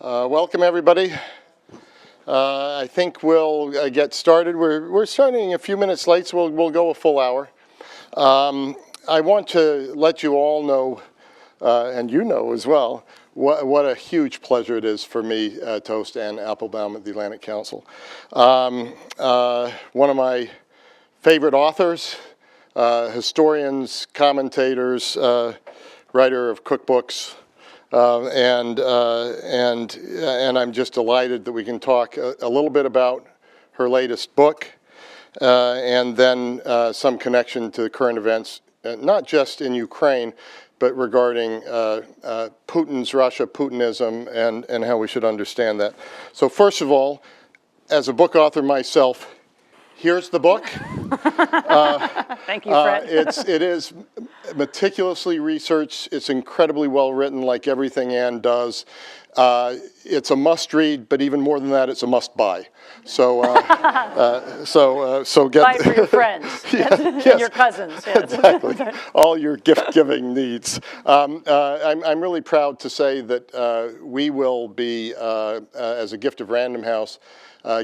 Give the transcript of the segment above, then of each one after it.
Welcome, everybody. I think we'll get started. We're starting a few minutes late, so we'll go a full hour. I want to let you all know, and you know as well, what a huge pleasure it is for me to host Anne Applebaum at the Atlantic Council. One of my favorite authors, historians, commentators, writer of cookbooks, and I'm just delighted that we can talk a little bit about her latest book, and then some connection to the current events, not just in Ukraine, but regarding Putin's Russia, Putinism, and how we should understand that. So first of all, as a book author myself, here's the book. Thank you, Fred. It is meticulously researched. It's incredibly well written, like everything Anne does. It's a must-read, but even more than that, it's a must-buy. So, get buy for your friends and your cousins. Yes. Exactly, all your gift-giving needs. I'm really proud to say that we will be, as a gift of Random House,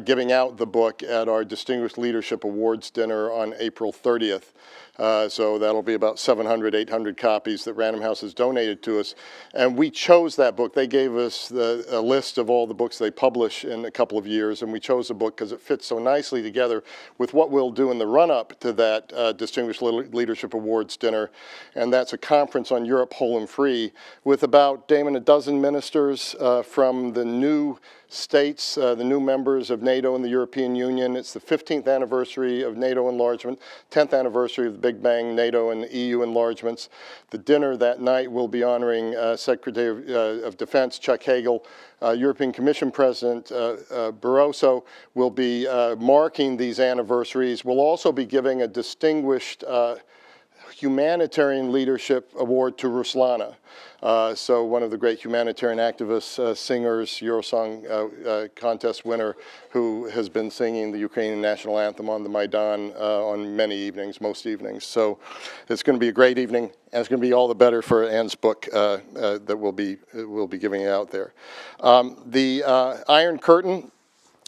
giving out the book at our Distinguished Leadership Awards dinner on April 30th. So that'll be about 700, 800 copies that Random House has donated to us. And we chose that book. They gave us a list of all the books they publish in a couple of years, and we chose the book because it fits so nicely together with what we'll do in the run-up to that Distinguished Leadership Awards dinner. And that's a conference on Europe whole and free with about, Damon, a dozen ministers from the new states, the new members of NATO and the European Union. It's the 15th anniversary of NATO enlargement, 10th anniversary of the Big Bang, NATO and EU enlargements. The dinner that night will be honoring Secretary of Defense Chuck Hagel. European Commission President Barroso will be marking these anniversaries. We'll also be giving a distinguished Humanitarian Leadership Award to Ruslana. So one of the great humanitarian activists, singers, Eurosong contest winner, who has been singing the Ukrainian national anthem on the Maidan on many evenings, most evenings. So it's going to be a great evening, and it's going to be all the better for Anne's book that we'll be giving out there. The Iron Curtain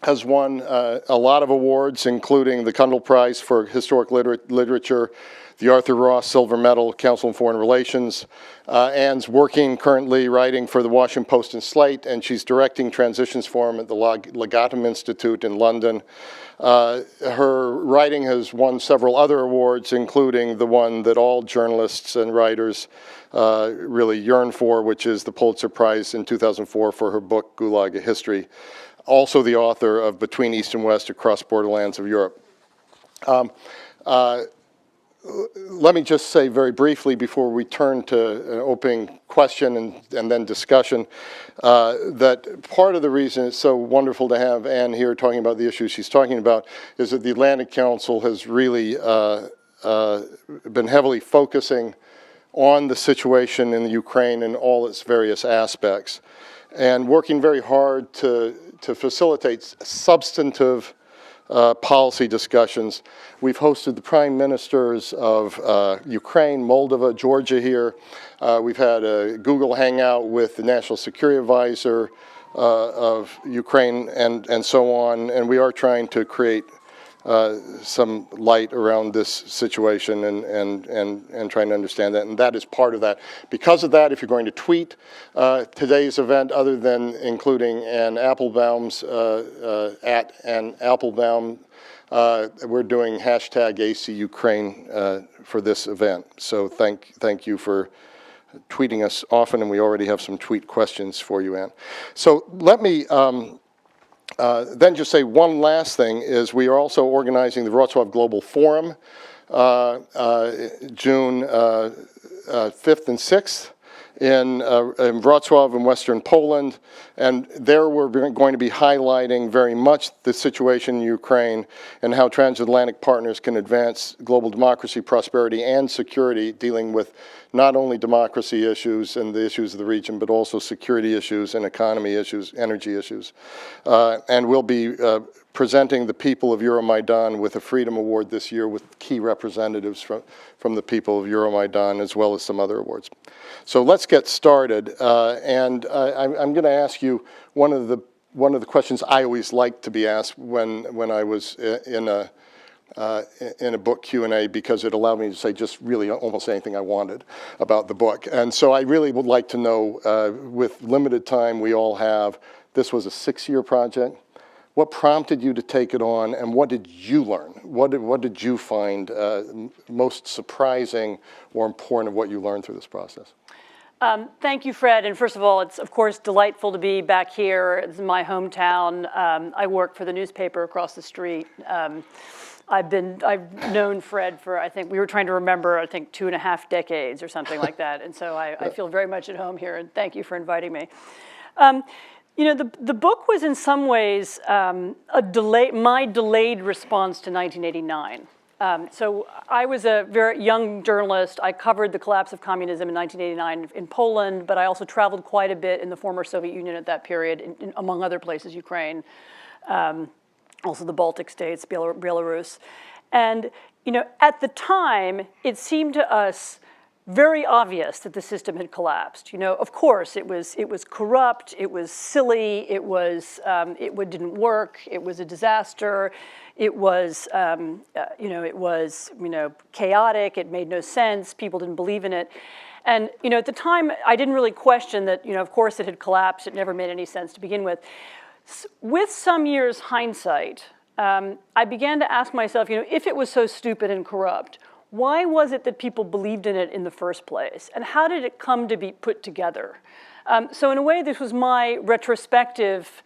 has won a lot of awards, including the Cundill Prize for Historic Literature, the Arthur Ross Silver Medal, Council on Foreign Relations. Anne's currently writing for the Washington Post and Slate, and she's directing Transitions Forum at the Legatum Institute in London. Her writing has won several other awards, including the one that all journalists and writers really yearn for, which is the Pulitzer Prize in 2004 for her book, Gulag: A History. Also the author of Between East and West, Across Borderlands of Europe. Let me just say very briefly before we turn to an opening question and then discussion that part of the reason it's so wonderful to have Anne here talking about the issues she's talking about is that the Atlantic Council has really been heavily focusing on the situation in the Ukraine and all its various aspects, and working very hard to facilitate substantive policy discussions. We've hosted the prime ministers of Ukraine, Moldova, Georgia here. We've had a Google Hangout with the National Security Advisor of Ukraine and so on. And we are trying to create some light around this situation and trying to understand that. And that is part of that. Because of that, if you're going to tweet today's event, other than including Anne Applebaum's at Anne Applebaum, we're doing hashtag AC Ukraine for this event. So thank you for tweeting us often, and we already have some tweet questions for you, Anne. So let me then just say one last thing is we are also organizing the Wrocław Global Forum June 5th and 6th in Wrocław in Western Poland. And there we're going to be highlighting very much the situation in Ukraine and how transatlantic partners can advance global democracy, prosperity, and security, dealing with not only democracy issues and the issues of the region, but also security issues and economy issues, energy issues. And we'll be presenting the people of Euromaidan with a Freedom Award this year with key representatives from the people of Euromaidan, as well as some other awards. So let's get started. And I'm going to ask you one of the questions I always liked to be asked when I was in a book Q&A, because it allowed me to say just really almost anything I wanted about the book. And so I really would like to know, with limited time we all have, this was a 6-year project. What prompted you to take it on, and what did you learn? What did you find most surprising or important of what you learned through this process? Thank you, Fred. And first of all, it's of course delightful to be back here. It's my hometown. I work for the newspaper across the street. I've known Fred for, I think, we were trying to remember, I think 2.5 decades or something like that. And so I feel very much at home here, and thank you for inviting me. You know, the book was in some ways my delayed response to 1989. So I was a very young journalist. I covered the collapse of communism in 1989 in Poland, but I also traveled quite a bit in the former Soviet Union at that period, among other places, Ukraine, also the Baltic states, Belarus. And, you know, at the time, it seemed to us very obvious that the system had collapsed. You know, of course, it was corrupt, it was silly, it didn't work, it was a disaster, it was chaotic, it made no sense, people didn't believe in it. And, you know, at the time, I didn't really question that, you know, of course it had collapsed, it never made any sense to begin with. With some years' hindsight, I began to ask myself, you know, if it was so stupid and corrupt, why was it that people believed in it in the first place? And how did it come to be put together? So in a way, this was my retrospective,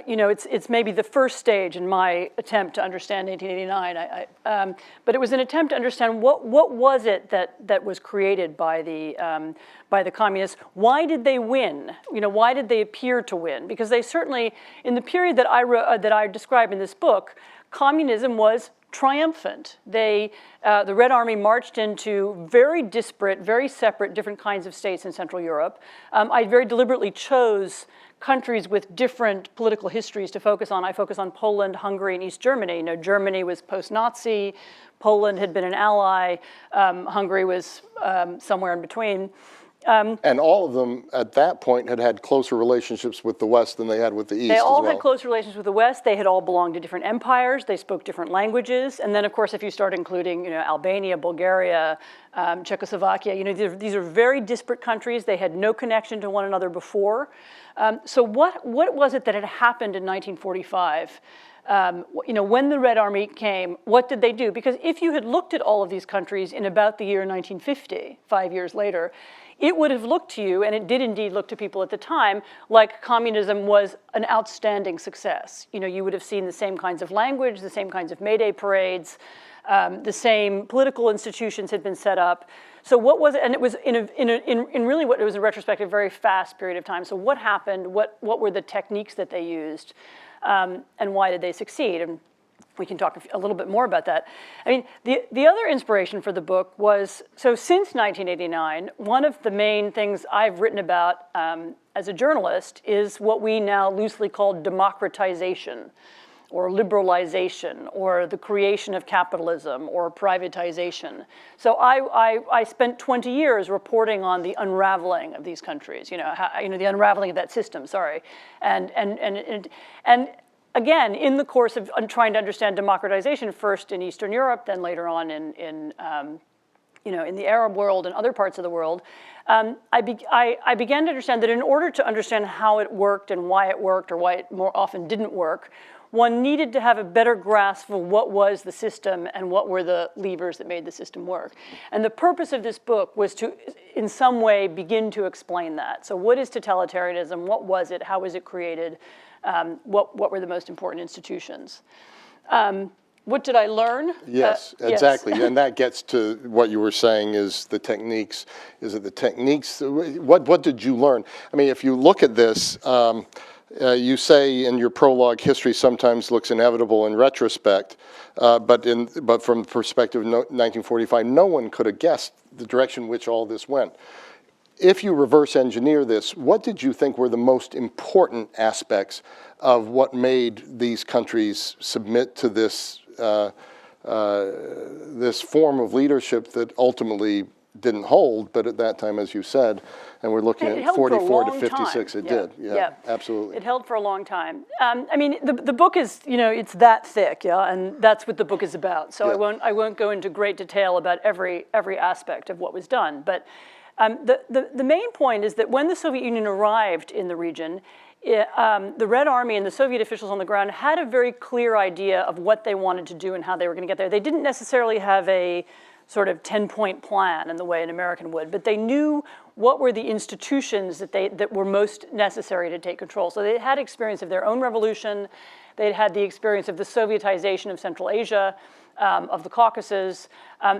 you know, it's maybe the first stage in my attempt to understand 1889. But it was an attempt to understand what was it that was created by the communists. Why did they win? You know, why did they appear to win? Because they certainly, in the period that I describe in this book, communism was triumphant. The Red Army marched into very disparate, very separate, different kinds of states in Central Europe. I very deliberately chose countries with different political histories to focus on. I focus on Poland, Hungary, and East Germany. You know, Germany was post-Nazi, Poland had been an ally, Hungary was somewhere in between. And all of them, at that point, had closer relationships with the West than they had with the East. They all had close relations with the West. They had all belonged to different empires. They spoke different languages. And then, of course, if you start including, you know, Albania, Bulgaria, Czechoslovakia, you know, these are very disparate countries. They had no connection to one another before. So what was it that had happened in 1945? You know, when the Red Army came, what did they do? Because if you had looked at all of these countries in about the year 1950, 5 years later, it would have looked to you, and it did indeed look to people at the time, like communism was an outstanding success. You know, you would have seen the same kinds of language, the same kinds of May Day parades, the same political institutions had been set up. So what was it? And it was in really what it was a retrospective, very fast period of time. So what happened? What were the techniques that they used? And why did they succeed? And we can talk a little bit more about that. I mean, the other inspiration for the book was, so since 1989, one of the main things I've written about as a journalist is what we now loosely call democratization, or liberalization, or the creation of capitalism, or privatization. So I spent 20 years reporting on the unraveling of these countries, the unraveling of that system, sorry. And again, in the course of trying to understand democratization, first in Eastern Europe, then later on in the Arab world and other parts of the world, I began to understand that in order to understand how it worked and why it worked, or why it more often didn't work, one needed to have a better grasp of what was the system and what were the levers that made the system work. And the purpose of this book was to, in some way, begin to explain that. So what is totalitarianism? What was it? How was it created? What were the most important institutions? What did I learn? Yes, exactly. Yes. And that gets to what you were saying is the techniques. Is it the techniques? What did you learn? I mean, if you look at this, You say in your prologue, history sometimes looks inevitable in retrospect, but from the perspective of 1945, no one could have guessed the direction in which all this went. If you reverse engineer this, what did you think were the most important aspects of what made these countries submit to this this form of leadership that ultimately didn't hold, but at that time, as you said, and we're looking at 44 to 56, it did. Yeah, absolutely. It held for a long time. I mean, the book is, it's that thick, yeah, and that's what the book is about. So I won't go into great detail about every aspect of what was done. But the main point is that when the Soviet Union arrived in the region, the Red Army and the Soviet officials on the ground had a very clear idea of what they wanted to do and how they were going to get there. They didn't necessarily have a sort of 10-point plan in the way an American would, but they knew what were the institutions that were most necessary to take control. So they had experience of their own revolution. They'd had the experience of the Sovietization of Central Asia, of the Caucasus.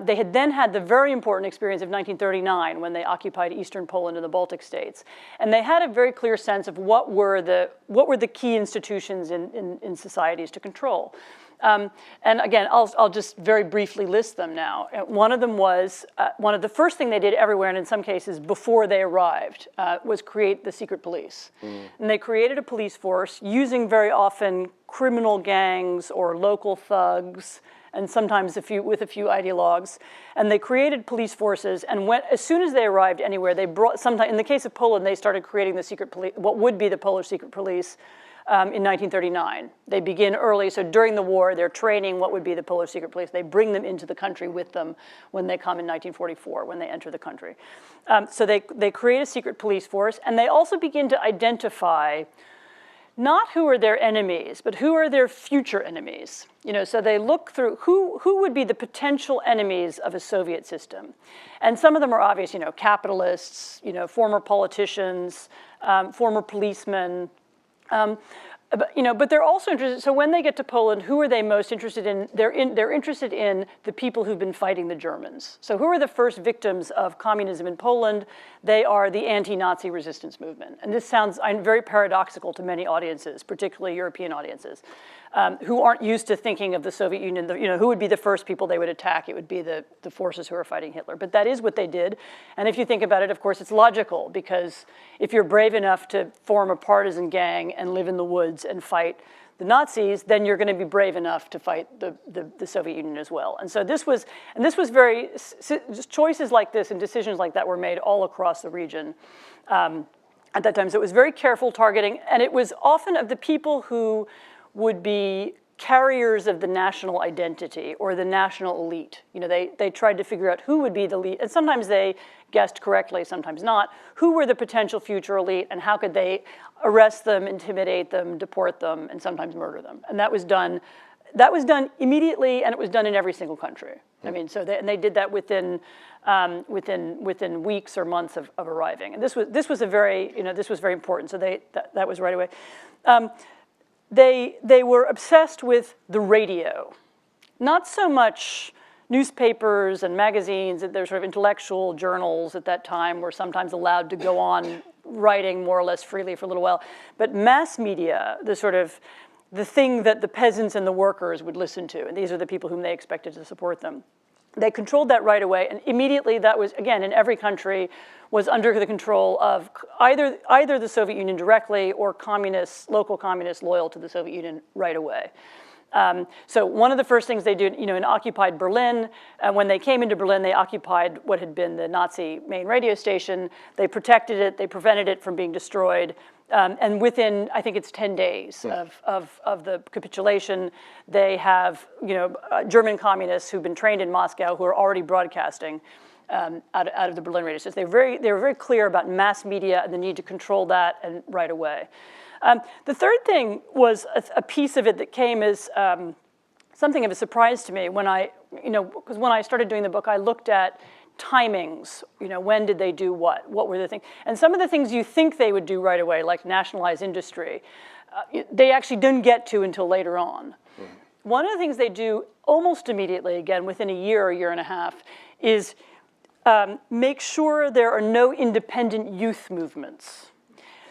They had then had the very important experience of 1939 when they occupied eastern Poland and the Baltic states. And they had a very clear sense of what were the key institutions in societies to control. And again, I'll just very briefly list them now. One of them was, one of the first thing they did everywhere, and in some cases before they arrived, was create the secret police. And they created a police force using very often criminal gangs or local thugs, and sometimes with a few ideologues. And they created police forces, and as soon as they arrived anywhere, they brought, sometimes, in the case of Poland, they started creating the secret police, what would be the Polish secret police, in 1939. They begin early, so during the war, they're training what would be the Polish secret police. They bring them into the country with them when they come in 1944, when they enter the country. So they create a secret police force, and they also begin to identify not who are their enemies, but who are their future enemies. So they look through who would be the potential enemies of a Soviet system. And some of them are obvious, capitalists, former politicians, former policemen, but they're also interested. So when they get to Poland, who are they most interested in? They're interested in the people who've been fighting the Germans. So who are the first victims of communism in Poland? They are the anti-Nazi resistance movement. And this sounds very paradoxical to many audiences, particularly European audiences, who aren't used to thinking of the Soviet Union. Who would be the first people they would attack? It would be the forces who are fighting Hitler. But that is what they did. And if you think about it, of course, it's logical, because if you're brave enough to form a partisan gang and live in the woods and fight the Nazis, then you're going to be brave enough to fight the Soviet Union as well. And so this was very, choices like this and decisions like that were made all across the region at that time. So it was very careful targeting, and it was often of the people who would be carriers of the national identity or the national elite. They tried to figure out who would be the elite, and sometimes they guessed correctly, sometimes not, who were the potential future elite and how could they arrest them, intimidate them, deport them, and sometimes murder them. And that was done immediately, and it was done in every single country. I mean, they did that within weeks or months of arriving. And this was very important. So that was right away. They were obsessed with the radio, not so much newspapers and magazines. They're sort of intellectual journals at that time were sometimes allowed to go on writing more or less freely for a little while. But mass media, the thing that the peasants and the workers would listen to, and these are the people whom they expected to support them. They controlled that right away, and immediately that was, again, in every country, was under the control of either the Soviet Union directly or local communists loyal to the Soviet Union right away. So one of the first things they did, in occupied Berlin, when they came into Berlin, they occupied what had been the Nazi main radio station. They protected it, they prevented it from being destroyed. And within, I think it's 10 days of the capitulation, they have German communists who've been trained in Moscow who are already broadcasting out of the Berlin radio station. They were very clear about mass media and the need to control that and right away. The third thing was a piece of it that came as something of a surprise to me because when I started doing the book, I looked at timings, when did they do what were the things? And some of the things you think they would do right away, like nationalize industry, they actually didn't get to until later on. One of the things they do almost immediately, again, within a year and a half, is make sure there are no independent youth movements.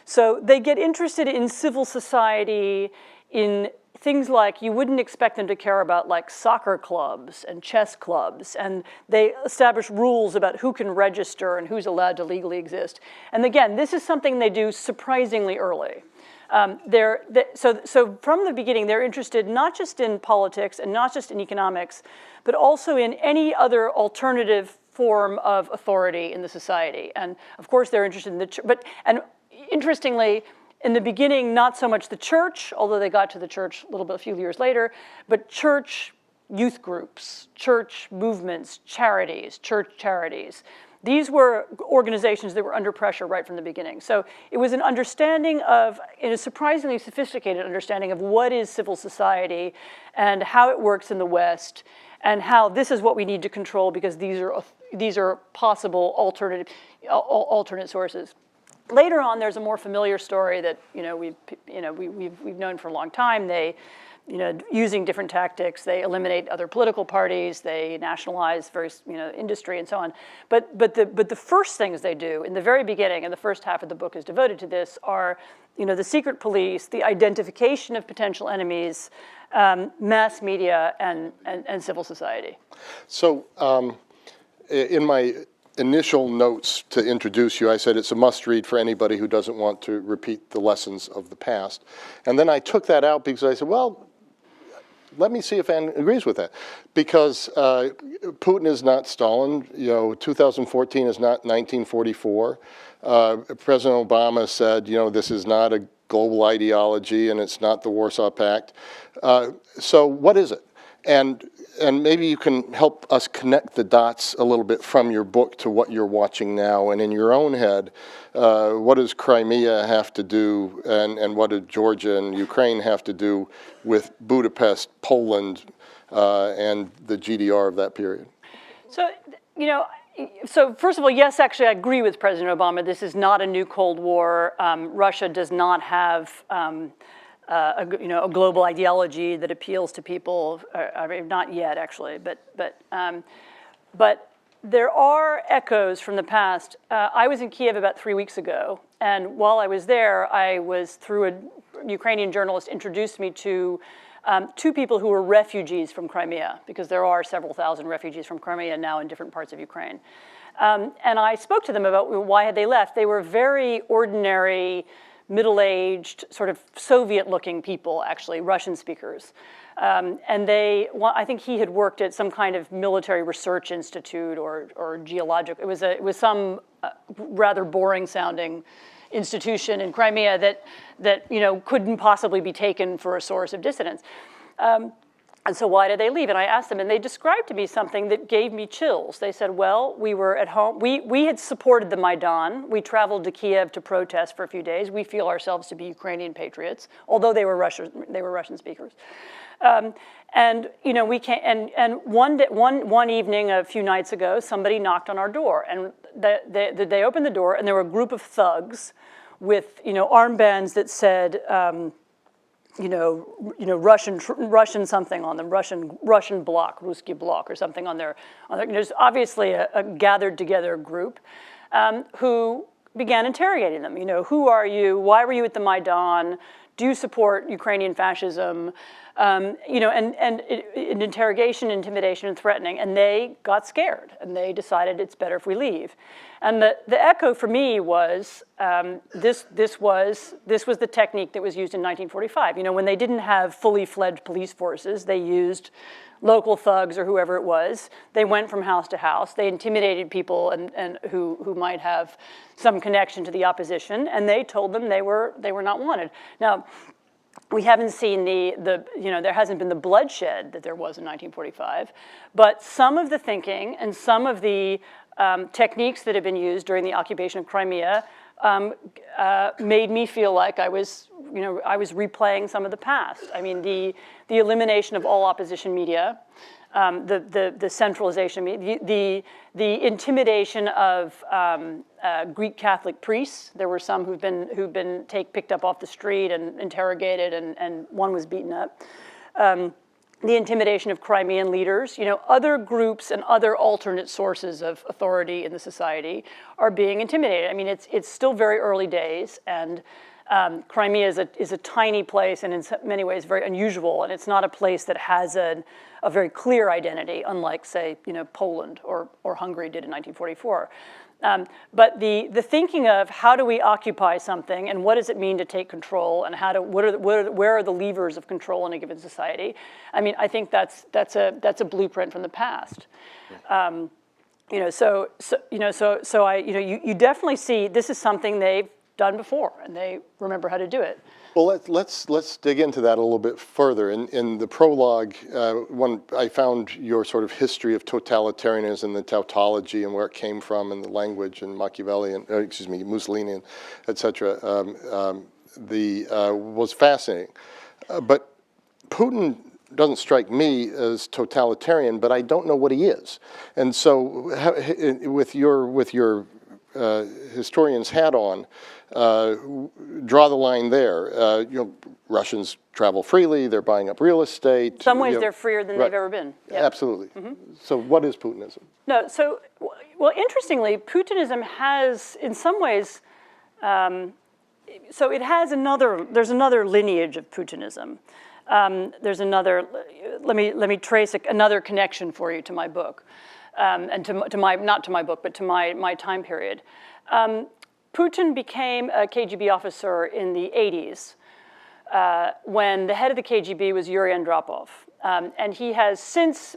So they get interested in civil society, in things like you wouldn't expect them to care about, like soccer clubs and chess clubs, and they establish rules about who can register and who's allowed to legally exist. And again, this is something they do surprisingly early. So from the beginning, they're interested not just in politics and not just in economics, but also in any other alternative form of authority in the society. And of course, they're interested in and interestingly, in the beginning, not so much the church, although they got to the church a few years later, but church youth groups, church movements, charities, church charities. These were organizations that were under pressure right from the beginning. So it was an understanding of, in a surprisingly sophisticated understanding of what is civil society and how it works in the West, and how this is what we need to control because these are possible alternate sources. Later on, there's a more familiar story that we've known for a long time. They, using different tactics, they eliminate other political parties, they nationalize various industry and so on. But the first things they do in the very beginning, and the first half of the book is devoted to this, are the secret police, the identification of potential enemies, mass media, and civil society. So in my initial notes to introduce you, I said it's a must-read for anybody who doesn't want to repeat the lessons of the past. And then I took that out because I said, well, let me see if Anne agrees with that. Because Putin is not Stalin. 2014 is not 1944. President Obama said, this is not a global ideology and it's not the Warsaw Pact. So what is it? And maybe you can help us connect the dots a little bit from your book to what you're watching now. And in your own head, what does Crimea have to do, and what did Georgia and Ukraine have to do with Budapest, Poland, and the GDR of that period? So, So first of all, yes, actually, I agree with President Obama. This is not a new Cold War. Russia does not have a global ideology that appeals to people. I mean, not yet, actually, but there are echoes from the past. I was in Kiev about 3 weeks ago, and while I was there, through a Ukrainian journalist, introduced me to two people who were refugees from Crimea, because there are several thousand refugees from Crimea now in different parts of Ukraine. And I spoke to them about why had they left. They were very ordinary, middle-aged, sort of Soviet-looking people, actually, Russian speakers. And I think he had worked at some kind of military research institute or geologic. It was some rather boring-sounding institution in Crimea that couldn't possibly be taken for a source of dissidence. And so why did they leave? And I asked them, and they described to me something that gave me chills. They said, well, we were at home. We had supported the Maidan. We traveled to Kiev to protest for a few days. We feel ourselves to be Ukrainian patriots, although they were Russian speakers. And we came, and one evening a few nights ago, somebody knocked on our door, and they opened the door, and there were a group of thugs with armbands that said Russian something on them, Russian bloc, Ruski bloc, or something on their. There's obviously a gathered together group who began interrogating them. Who are you? Why were you at the Maidan? Do you support Ukrainian fascism? And interrogation, intimidation, and threatening. And they got scared, and they decided it's better if we leave. And the echo for me was this was the technique that was used in 1945. When they didn't have fully fledged police forces, they used local thugs or whoever it was. They went from house to house. They intimidated people and who might have some connection to the opposition, and they told them they were not wanted. Now, we haven't seen there hasn't been the bloodshed that there was in 1945, but some of the thinking and some of the techniques that have been used during the occupation of Crimea made me feel like I was replaying some of the past. I mean, the elimination of all opposition media, the centralization of media, the intimidation of Greek Catholic priests. There were some who've been picked up off the street and interrogated, and one was beaten up. the intimidation of Crimean leaders. Other groups and other alternate sources of authority in the society are being intimidated. I mean, it's still very early days, and Crimea is a tiny place and in many ways very unusual, and it's not a place that has a very clear identity, unlike, say, Poland or Hungary did in 1944. But the thinking of how do we occupy something and what does it mean to take control and where are the levers of control in a given society? I mean, I think that's a blueprint from the past. You definitely see this is something they've done before and they remember how to do it. Well, let's dig into that a little bit further. In the prologue, I found your sort of history of totalitarianism, the tautology, and where it came from, and the language, and Machiavellian, Mussolini, et cetera. Was fascinating, but Putin doesn't strike me as totalitarian, but I don't know what he is. And so, with your historian's hat on, draw the line there. Russians travel freely. They're buying up real estate. In some ways, they're freer than they've ever been. Yep. Absolutely. Mm-hmm. So what is Putinism? No, so, well, interestingly, Putinism has, in some ways, so it has there's another lineage of Putinism. There's another, let me trace another connection for you to my book, and to my, not to my book, but to my time period. Putin became a KGB officer in the 80s when the head of the KGB was Yuri Andropov. And he has since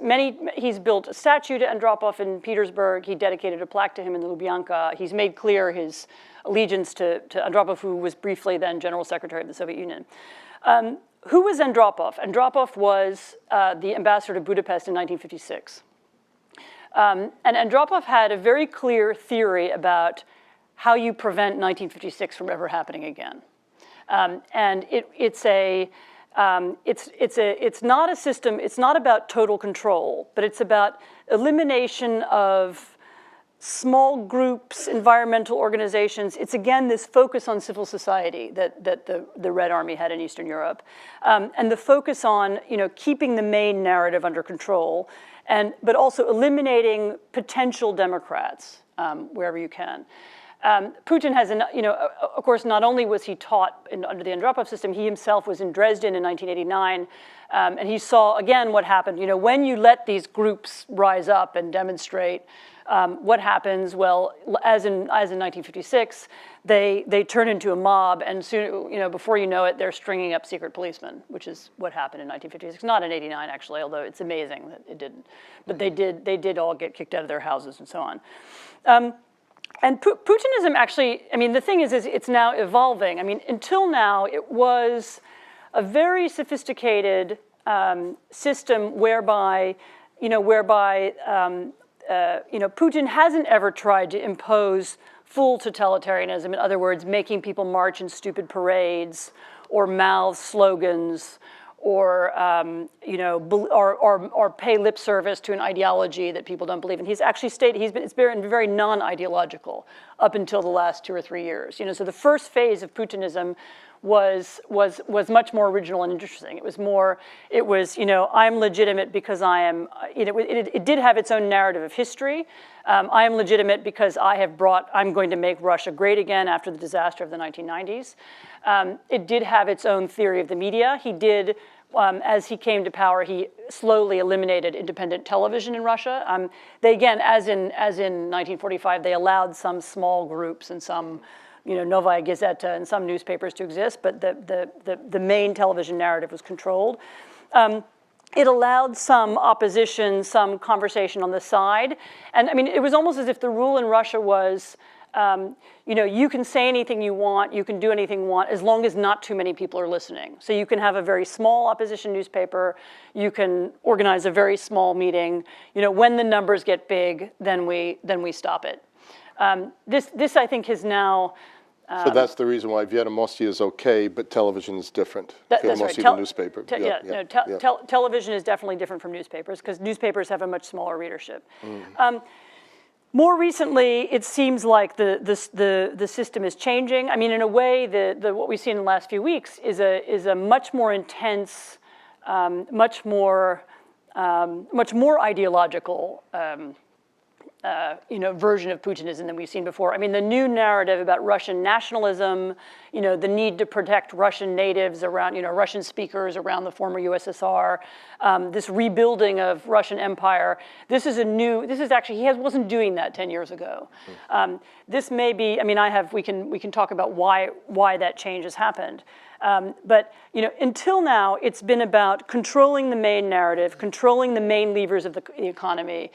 he's built a statue to Andropov in Petersburg. He dedicated a plaque to him in the Lubyanka. He's made clear his allegiance to Andropov, who was briefly then General Secretary of the Soviet Union. Who was Andropov? Andropov was the ambassador to Budapest in 1956. And Andropov had a very clear theory about how you prevent 1956 from ever happening again. And it's not a system, it's not about total control, but it's about elimination of small groups, environmental organizations. It's, again, this focus on civil society that the Red Army had in Eastern Europe. And the focus on, keeping the main narrative under control, but also eliminating potential Democrats wherever you can. Putin has, of course, not only was he taught under the Andropov system, he himself was in Dresden in 1989, and he saw, again, what happened. When you let these groups rise up and demonstrate, what happens? Well, as in 1956, they turn into a mob, and soon, before you know it, they're stringing up secret policemen, which is what happened in 1956. Not in '89, actually, although it's amazing that it didn't. But they did all get kicked out of their houses and so on. And Putinism actually, the thing is it's now evolving. Until now, it was a very sophisticated system whereby Putin hasn't ever tried to impose full totalitarianism. In other words, making people march in stupid parades or mouth slogans or pay lip service to an ideology that people don't believe in. He's actually it's been very non-ideological up until the last 2 or 3 years. So the first phase of Putinism was much more original and interesting. It was I'm legitimate because I am. It did have its own narrative of history. I am legitimate because I'm going to make Russia great again after the disaster of the 1990s. It did have its own theory of the media. He did, as he came to power, he slowly eliminated independent television in Russia. They again, as in 1945, they allowed some small groups and some, Novaya Gazeta and some newspapers to exist, but the main television narrative was controlled. It allowed some opposition, some conversation on the side. And it was almost as if the rule in Russia was, you can say anything you want, you can do anything you want, as long as not too many people are listening. So you can have a very small opposition newspaper, you can organize a very small meeting. When the numbers get big, then we stop it. This I think is now. So that's the reason why Viedomosti is okay, but television is different. That's right. The newspaper. Television is definitely different from newspapers because newspapers have a much smaller readership. More recently, it seems like the system is changing. In a way, what we've seen in the last few weeks is a much more intense much more ideological version of Putinism than we've seen before. I mean, the new narrative about Russian nationalism, the need to protect Russian natives around, Russian speakers around the former USSR, this rebuilding of Russian empire. This is actually, he wasn't doing that 10 years ago. This may be, I mean, we can talk about why that change has happened. But until now, it's been about controlling the main narrative, controlling the main levers of the economy,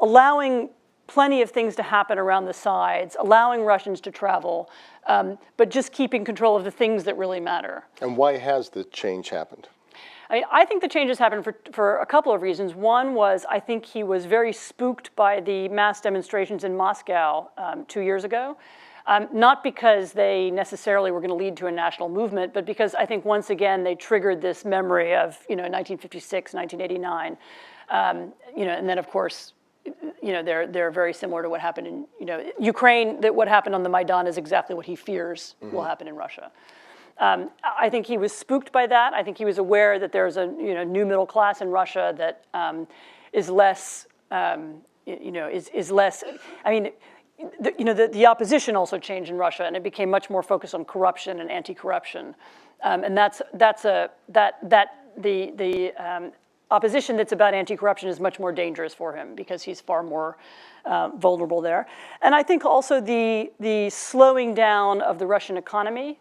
allowing plenty of things to happen around the sides, allowing Russians to travel, but just keeping control of the things that really matter. And why has the change happened? I think the changes happened for a couple of reasons. One was I think he was very spooked by the mass demonstrations in Moscow 2 years ago. Not because they necessarily were going to lead to a national movement, but because I think once again they triggered this memory of 1956, 1989, and then of course they're very similar to what happened in Ukraine. That what happened on the Maidan is exactly what he fears will happen in Russia. I think he was spooked by that. I think he was aware that there's a new middle class in Russia that is less is less. I mean. The opposition also changed in Russia, and it became much more focused on corruption and anti-corruption, and the opposition that's about anti-corruption is much more dangerous for him because he's far more vulnerable there. And I think also the slowing down of the Russian economy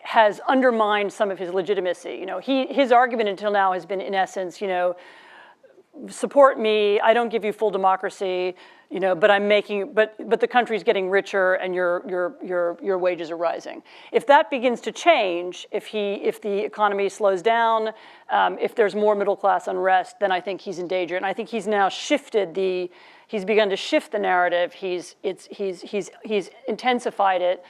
has undermined some of his legitimacy. His argument until now has been, in essence, support me. I don't give you full democracy. But I'm making, but the country's getting richer and your wages are rising. If that begins to change, if the economy slows down, if there's more middle class unrest, then I think he's in danger. And I think he's now he's begun to shift the narrative. He's intensified it.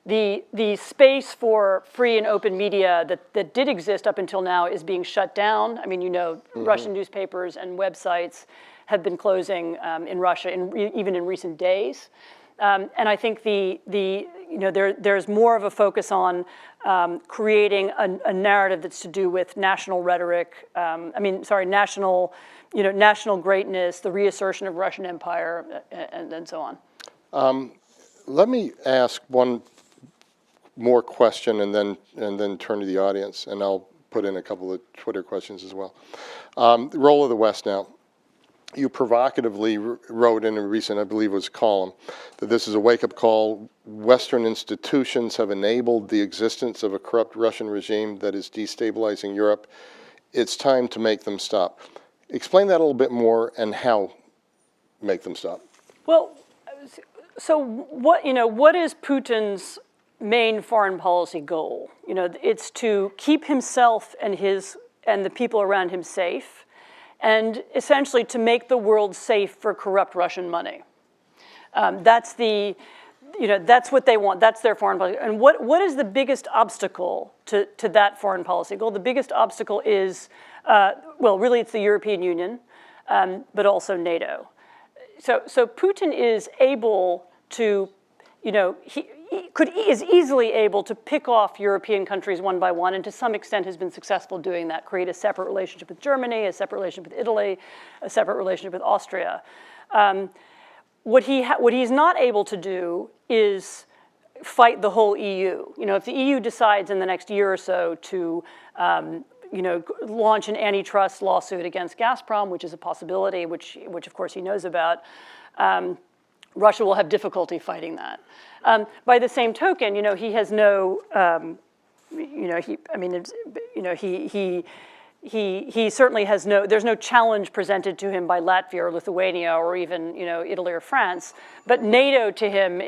The space for free and open media that did exist up until now is being shut down. I mean, Russian newspapers and websites have been closing in Russia, even in recent days, and I think there's more of a focus on creating a narrative that's to do with national rhetoric. National greatness, the reassertion of Russian empire, and so on. Let me ask one more question and then turn to the audience, and I'll put in a couple of Twitter questions as well. The role of the West now. You provocatively wrote in a recent, I believe it was column, that this is a wake-up call. Western institutions have enabled the existence of a corrupt Russian regime that is destabilizing Europe. It's time to make them stop. Explain that a little bit more and how make them stop. Well, so what is Putin's main foreign policy goal? It's to keep himself and the people around him safe, and essentially to make the world safe for corrupt Russian money. That's what they want. That's their foreign policy. And what is the biggest obstacle to that foreign policy goal? The biggest obstacle is, really it's the European Union, but also NATO. So Putin is able to, is easily able to pick off European countries one by one, and to some extent has been successful doing that, create a separate relationship with Germany, a separate relationship with Italy, a separate relationship with Austria. What he's not able to do is fight the whole EU. If the EU decides in the next year or so to launch an antitrust lawsuit against Gazprom, which is a possibility, which of course he knows about, Russia will have difficulty fighting that. By the same token, he has no, he certainly has there's no challenge presented to him by Latvia or Lithuania or even, Italy or France. But NATO to him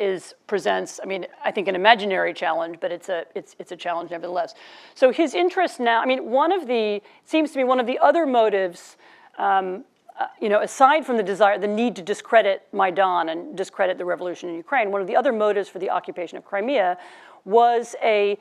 presents, I think an imaginary challenge, but it's a challenge nevertheless. So his interest now, it seems to me one of the other motives, aside from the need to discredit Maidan and discredit the revolution in Ukraine, one of the other motives for the occupation of Crimea was a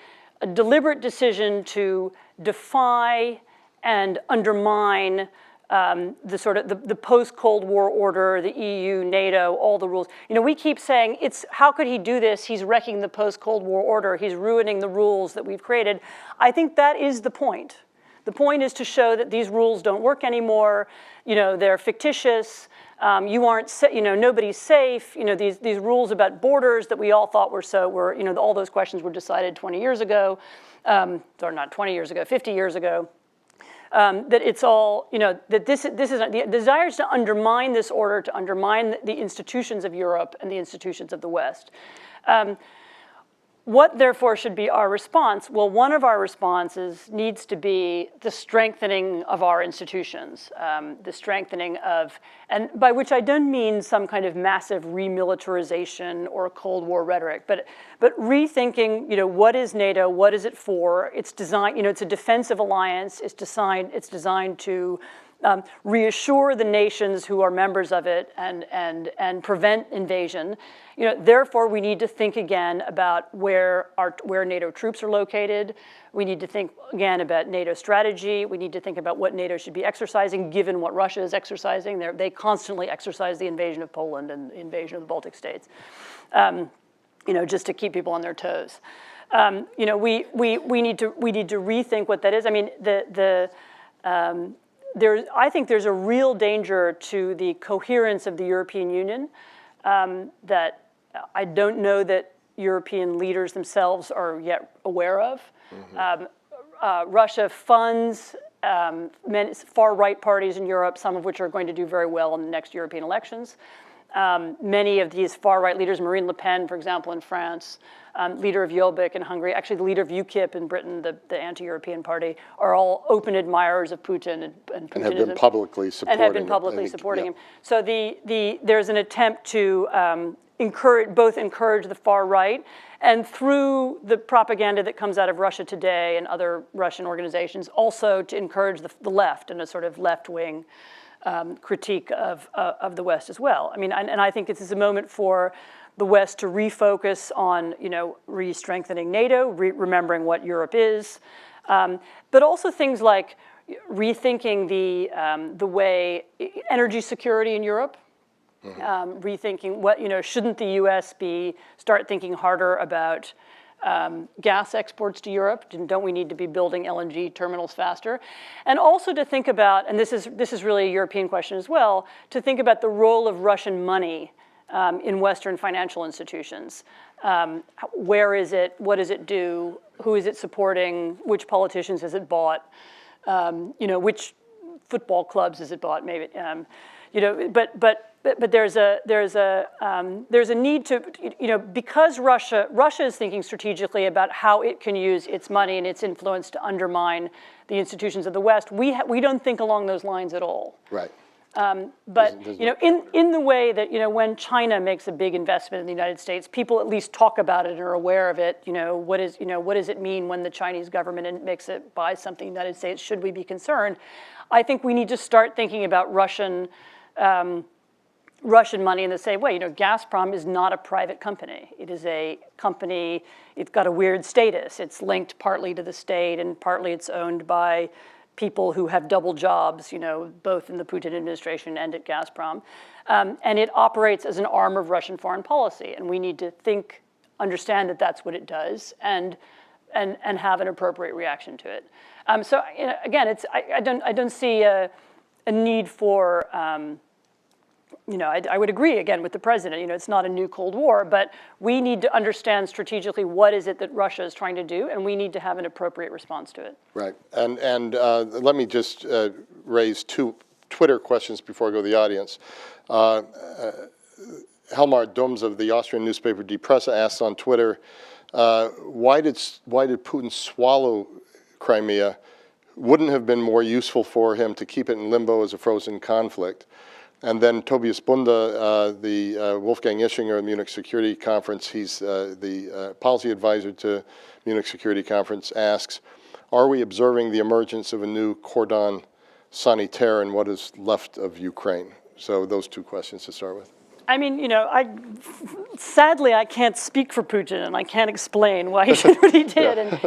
deliberate decision to defy and undermine the sort of the post-Cold War order, the EU, NATO, all the rules. You know, we keep saying, how could he do this? He's wrecking the post-Cold War order. He's ruining the rules that we've created. I think that is the point. The point is to show that these rules don't work anymore. You know, they're fictitious. Nobody's safe. You know, these rules about borders that we all thought were, you know, all those questions were decided 20 years ago, or not 20 years ago, 50 years ago. That it's all, you know, that this is the desire is to undermine this order, to undermine the institutions of Europe and the institutions of the West. What, therefore, should be our response? Well, one of our responses needs to be the strengthening of our institutions, the strengthening of, and by which I don't mean some kind of massive remilitarization or Cold War rhetoric, but rethinking, you know, what is NATO, what is it for? It's designed, you know, it's a defensive alliance. It's designed to reassure the nations who are members of it and prevent invasion. You know, therefore, we need to think again about where NATO troops are located. We need to think again about NATO strategy. We need to think about what NATO should be exercising, given what Russia is exercising. They constantly exercise the invasion of Poland and the invasion of the Baltic states, you know, just to keep people on their toes. You know, we need to rethink what that is. I mean, I think there's a real danger to the coherence of the European Union that I don't know that European leaders themselves are yet aware of. Mm-hmm. Russia funds far-right parties in Europe, some of which are going to do very well in the next European elections. Many of these far-right leaders, Marine Le Pen, for example, in France, leader of Jobbik in Hungary, actually the leader of UKIP in Britain, the anti-European party, are all open admirers of Putin and have been publicly supporting him. So there's an attempt to encourage the far right, and through the propaganda that comes out of Russia Today and other Russian organizations, also to encourage the left and a sort of left-wing critique of the West as well. I mean, and I think this is a moment for the West to refocus on, you know, re-strengthening NATO, remembering what Europe is, but also things like rethinking the way energy security in Europe, rethinking what, you know, shouldn't the U.S. start thinking harder about gas exports to Europe? Don't we need to be building LNG terminals faster? And also to think about, and this is really a European question as well, to think about the role of Russian money in Western financial institutions. Where is it? What does it do? Who is it supporting? Which politicians has it bought? You know, which football clubs has it bought? Maybe. You know, but there's a need to, you know, because Russia is thinking strategically about how it can use its money and its influence to undermine the institutions of the West. We don't think along those lines at all. Right. But you know, in the way that, you know, when China makes a big investment in the United States, people at least talk about it and are aware of it. You know, what does it mean when the Chinese government makes it buy something in the United States? Should we be concerned? I think we need to start thinking about Russian money in the same way. You know, Gazprom is not a private company. It is a company. It's got a weird status. It's linked partly to the state and partly it's owned by people who have double jobs, you know, both in the Putin administration and at Gazprom. And it operates as an arm of Russian foreign policy. And we need to understand that that's what it does and have an appropriate reaction to it. So, you know, again, I don't see a need for, you know, I would agree again with the president, you know, it's not a new Cold War, but we need to understand strategically what is it that Russia is trying to do, and we need to have an appropriate response to it. Right, and let me just raise two Twitter questions before I go to the audience. Helmar Doms of the Austrian newspaper Die Presse asked on Twitter, why did Putin swallow Crimea? Wouldn't have been more useful for him to keep it in limbo as a frozen conflict? And then Tobias Bunda, the Wolfgang Ischinger of Munich Security Conference, he's the policy advisor to Munich Security Conference, asks, are we observing the emergence of a new cordon sanitaire in what is left of Ukraine? So those two questions to start with. I mean, sadly, I can't speak for Putin, and I can't explain why he did what he did. And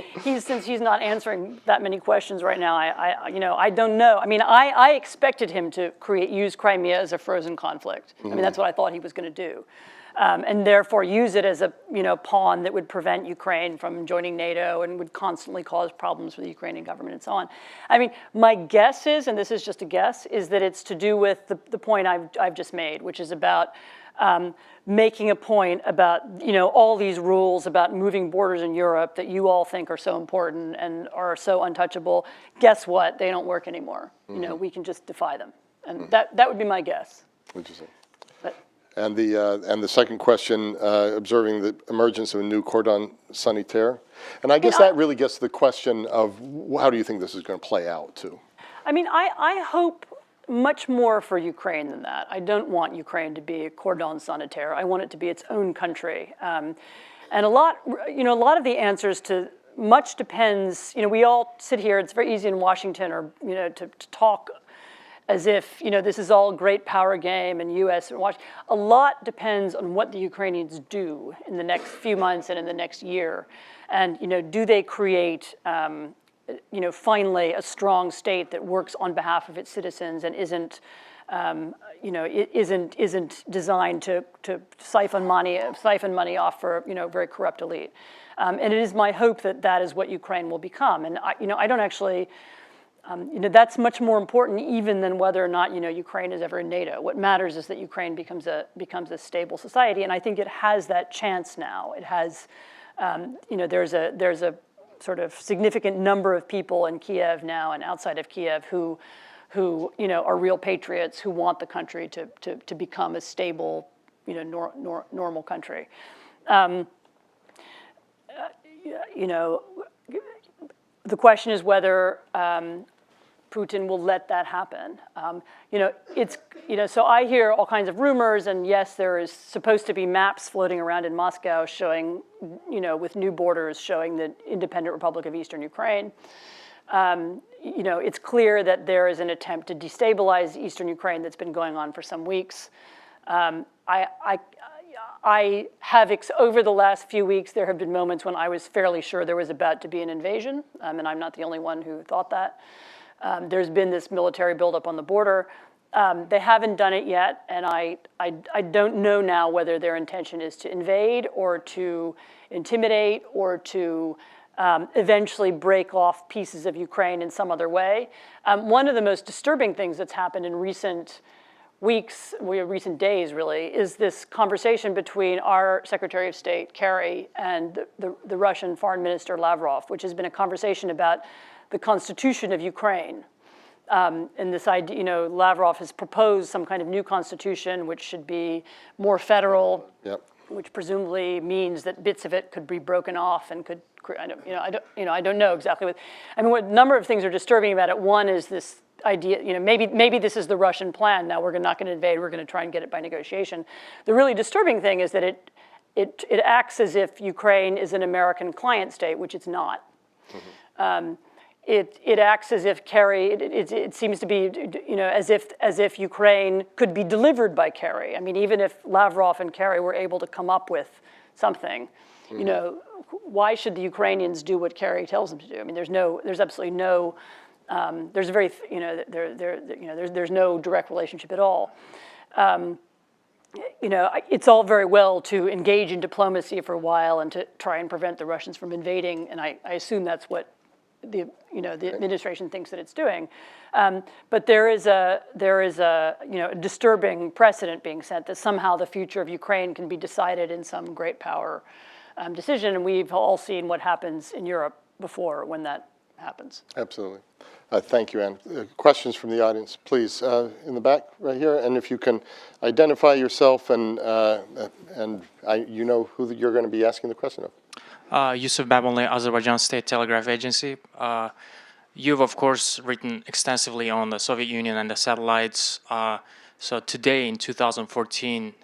since he's not answering that many questions right now, I don't know. I mean, I expected him to use Crimea as a frozen conflict. I mean, that's what I thought he was going to do. And therefore use it as a pawn that would prevent Ukraine from joining NATO and would constantly cause problems for the Ukrainian government and so on. I mean, my guess is, and this is just a guess, is that it's to do with the point I've just made, which is about making a point about all these rules about moving borders in Europe that you all think are so important and are so untouchable. Guess what? They don't work anymore. We can just defy them, and that would be my guess. Interesting. And the second question, observing the emergence of a new cordon sanitaire. And I guess that really gets to the question of how do you think this is going to play out, too? I mean, I hope much more for Ukraine than that. I don't want Ukraine to be a cordon sanitaire. I want it to be its own country. And a lot of the answers to much depends, we all sit here, it's very easy in Washington or, to talk as if, this is all a great power game and U.S. and Washington. A lot depends on what the Ukrainians do in the next few months and in the next year. And, do they create, finally a strong state that works on behalf of its citizens and isn't designed to siphon money off for, very corrupt elite. And it is my hope that that is what Ukraine will become. And, I don't actually... that's much more important even than whether or not, Ukraine is ever in NATO. What matters is that Ukraine becomes a stable society, and I think it has that chance now. It has, there's a sort of significant number of people in Kiev now and outside of Kiev who are real patriots who want the country to become a stable, normal country. The question is whether Putin will let that happen. So I hear all kinds of rumors, and yes, there is supposed to be maps floating around in Moscow showing, with new borders showing the independent Republic of Eastern Ukraine. It's clear that there is an attempt to destabilize Eastern Ukraine that's been going on for some weeks. Over the last few weeks, there have been moments when I was fairly sure there was about to be an invasion, and I'm not the only one who thought that. There's been this military buildup on the border. They haven't done it yet, and I don't know now whether their intention is to invade or to intimidate or to eventually break off pieces of Ukraine in some other way. One of the most disturbing things that's happened in recent days really, is this conversation between our Secretary of State, Kerry, and the Russian Foreign Minister, Lavrov, which has been a conversation about the constitution of Ukraine. And this idea, Lavrov has proposed some kind of new constitution which should be more federal, which presumably means that bits of it could be broken off and could, I don't know exactly what. I mean, a number of things are disturbing about it. One is this idea, maybe this is the Russian plan. Now we're not going to invade. We're going to try and get it by negotiation. The really disturbing thing is that it acts as if Ukraine is an American client state, which it's not. Mm-hmm. It acts as if Kerry. It seems to be, as if Ukraine could be delivered by Kerry. I mean, even if Lavrov and Kerry were able to come up with something, mm-hmm. Why should the Ukrainians do what Kerry tells them to do? I mean, there's absolutely no. There's no direct relationship at all. It's all very well to engage in diplomacy for a while and to try and prevent the Russians from invading, and I assume that's what the administration thinks that it's doing. But there is a disturbing precedent being set that somehow the future of Ukraine can be decided in some great power decision, and we've all seen what happens in Europe before when that happens. Absolutely. Thank you, Anne. Questions from the audience, please, in the back right here. And if you can identify yourself and you know who you're going to be asking the question of. Yusuf Babonli, Azerbaijan State Telegraph Agency. You've, of course, written extensively on the Soviet Union and the satellites. So today, in 2014,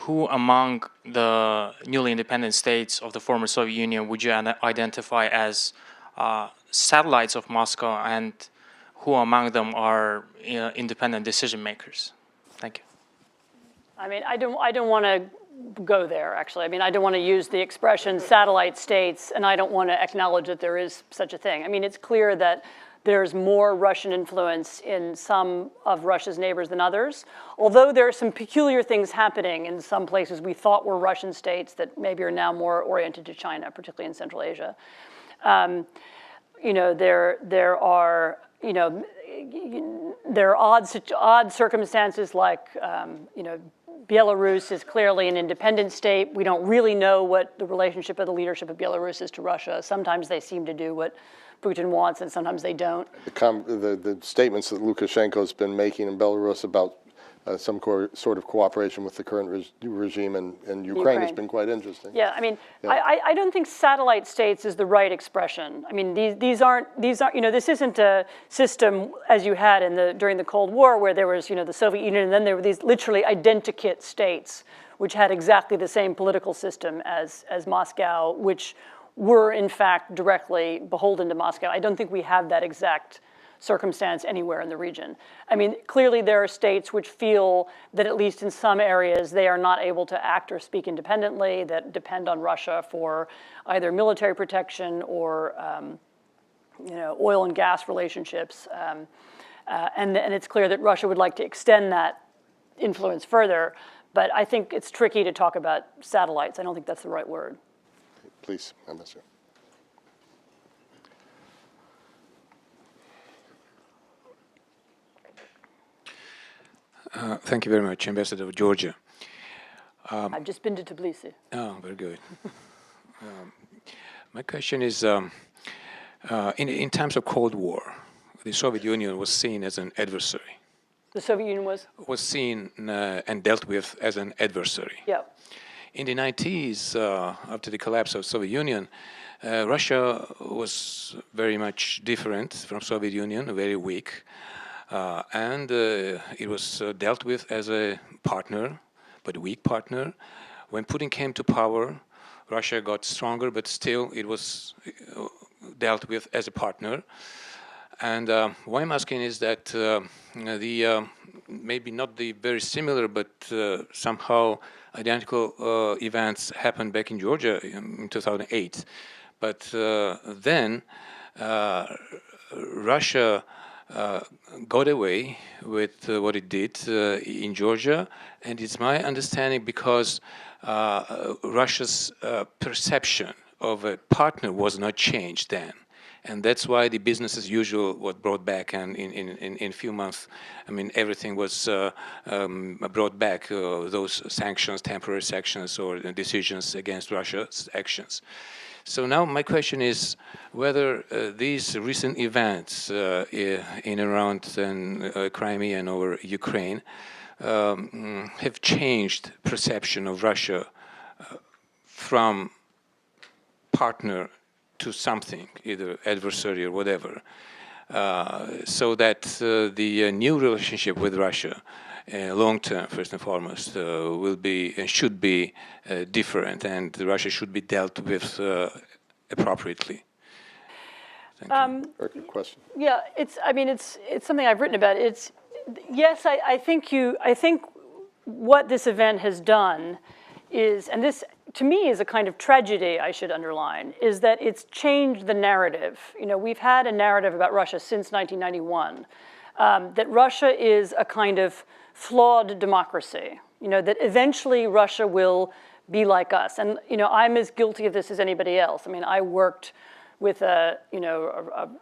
who among the newly independent states of the former Soviet Union would you identify as satellites of Moscow, and who among them are independent decision makers? Thank you. I mean, I don't want to go there, actually. I mean, I don't want to use the expression satellite states, and I don't want to acknowledge that there is such a thing. I mean, it's clear that there's more Russian influence in some of Russia's neighbors than others, although there are some peculiar things happening in some places we thought were Russian states that maybe are now more oriented to China, particularly in Central Asia. You know, there are, you know, there are odd circumstances like, you know, Belarus is clearly an independent state. We don't really know what the relationship of the leadership of Belarus is to Russia. Sometimes they seem to do what Putin wants, and sometimes they don't. The statements that Lukashenko's been making in Belarus about some sort of cooperation with the current regime in Ukraine has been quite interesting. Yeah, I mean, I don't think satellite states is the right expression. I mean, these aren't, you know, this isn't a system as you had during the Cold War where there was, you know, the Soviet Union, and then there were these literally identikit states which had exactly the same political system as Moscow, which were in fact directly beholden to Moscow. I don't think we have that exact circumstance anywhere in the region. I mean, clearly there are states which feel that at least in some areas they are not able to act or speak independently, that depend on Russia for either military protection or you know, oil and gas relationships. And it's clear that Russia would like to extend that influence further, but I think it's tricky to talk about satellites. I don't think that's the right word. Please, Ambassador. Thank you very much, Ambassador of Georgia. I've just been to Tbilisi. Oh, very good. My question is, in times of Cold War, the Soviet Union was seen as an adversary. The Soviet Union was? Was seen and dealt with as an adversary. Yeah. In the 90s, after the collapse of Soviet Union, Russia was very much different from Soviet Union, very weak. And it was dealt with as a partner, but a weak partner. When Putin came to power, Russia got stronger, but still it was dealt with as a partner. And why I'm asking is that maybe not the very similar, but somehow identical events happened back in Georgia in 2008. But then Russia got away with what it did in Georgia, and it's my understanding because Russia's perception of a partner was not changed then. And that's why the business as usual was brought back, and in a few months, I mean, everything was brought back, those sanctions, temporary sanctions or decisions against Russia's actions. So now my question is whether these recent events in around Crimea and over Ukraine have changed perception of Russia from partner to something, either adversary or whatever, so that the new relationship with Russia, long term, first and foremost, will be and should be different, and Russia should be dealt with appropriately. Thank you. Very good question. Yeah, I mean, it's something I've written about. Yes, I think what this event has done is, and this to me is a kind of tragedy I should underline, is that it's changed the narrative. You know, we've had a narrative about Russia since 1991, that Russia is a kind of flawed democracy, you know, that eventually Russia will be like us. And, you know, I'm as guilty of this as anybody else. I mean, I worked with a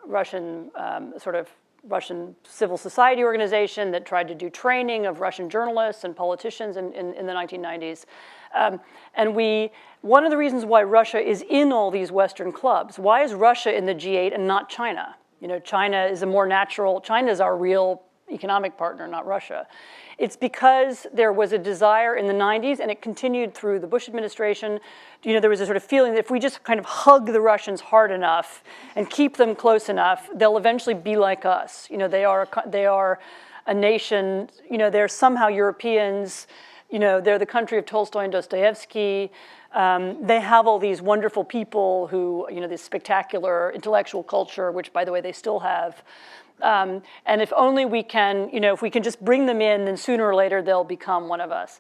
Russian sort of Russian civil society organization that tried to do training of Russian journalists and politicians in the 1990s. And one of the reasons why Russia is in all these Western clubs, why is Russia in the G8 and not China? You know, China is China is our real economic partner, not Russia. It's because there was a desire in the 90s, and it continued through the Bush administration. You know, there was a sort of feeling that if we just kind of hug the Russians hard enough and keep them close enough, they'll eventually be like us. You know, they are a nation, you know, they're somehow Europeans. You know, they're the country of Tolstoy and Dostoevsky. They have all these wonderful people who, this spectacular intellectual culture, which, by the way, they still have. And if only we can, if we can just bring them in, then sooner or later they'll become one of us.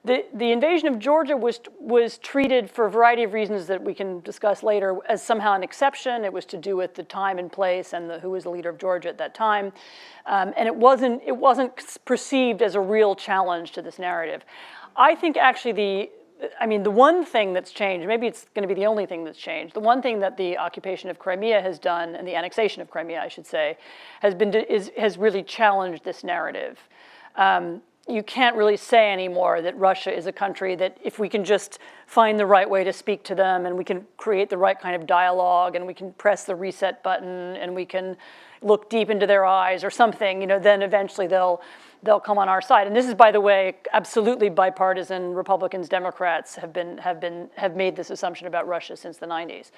The invasion of Georgia was treated, for a variety of reasons that we can discuss later, as somehow an exception. It was to do with the time and place and who was the leader of Georgia at that time. And it wasn't perceived as a real challenge to this narrative. I think actually the one thing that's changed, maybe it's going to be the only thing that's changed, the one thing that the occupation of Crimea has done, and the annexation of Crimea, I should say, has really challenged this narrative. You can't really say anymore that Russia is a country that if we can just find the right way to speak to them, and we can create the right kind of dialogue, and we can press the reset button, and we can look deep into their eyes or something, then eventually they'll come on our side. And this is, by the way, absolutely bipartisan. Republicans, Democrats have made this assumption about Russia since the 90s.